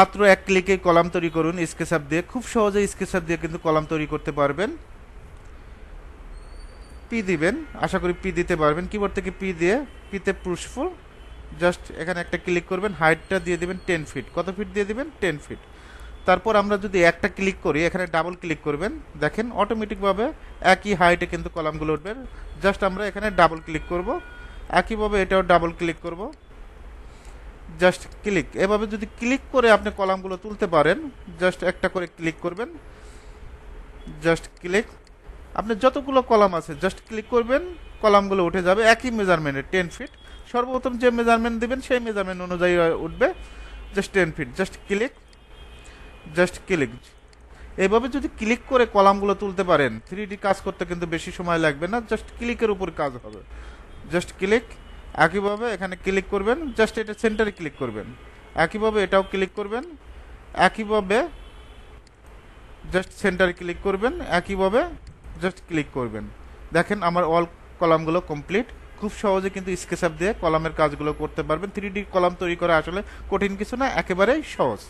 মাত্র এক ক্লিকে কলাম তৈরি করুন স্কেচআপ দিয়ে। খুব সহজে স্কেচআপ দিয়ে কিন্তু কলাম তৈরি করতে পারবেন। পি দিবেন, আশা করি পি দিতে পারবেন। কিবোর্ড থেকে পি দিয়ে পিতে পুশফুল জাস্ট এখানে একটা ক্লিক করবেন, হাইটটা দিয়ে দিবেন 10 ফিট। কত ফিট দিয়ে দিবেন? 10 ফিট। তারপর আমরা যদি একটা ক্লিক করি, এখানে ডাবল ক্লিক করবেন, দেখেন অটোমেটিকভাবে একই হাইটে কিন্তু কলামগুলো উঠবে। জাস্ট আমরা এখানে ডাবল ক্লিক করব, একইভাবে এটাও ডাবল ক্লিক করব, জাস্ট ক্লিক। এভাবে যদি ক্লিক করে আপনি কলামগুলো তুলতে পারেন, জাস্ট একটা করে ক্লিক করবেন, জাস্ট ক্লিক। আপনি যতগুলো কলাম আছে জাস্ট ক্লিক করবেন, কলামগুলো উঠে যাবে একই মেজারমেন্টে 10 ফিট। সর্বপ্রথম যে মেজারমেন্ট দিবেন সেই মেজারমেন্ট অনুযায়ী উঠবে, just 10 feet. Just click, just click. এইভাবে যদি ক্লিক করে কলামগুলো তুলতে পারেন, 3D কাজ করতে কিন্তু বেশি সময় লাগবে না, জাস্ট ক্লিকের উপর কাজ হবে। Just click. একইভাবে এখানে ক্লিক করবেন, জাস্ট এটা সেন্টারে ক্লিক করবেন, একইভাবে এটাও ক্লিক করবেন, একইভাবে জাস্ট সেন্টারে ক্লিক করবেন, একইভাবে জাস্ট ক্লিক করবেন। দেখেন আমার অল কলামগুলো কমপ্লিট। খুব সহজে কিন্তু স্কেচআপ দিয়ে কলামের কাজগুলো করতে পারবেন। 3D কলাম তৈরি করা আসলে কঠিন কিছু না, একেবারেই সহজ।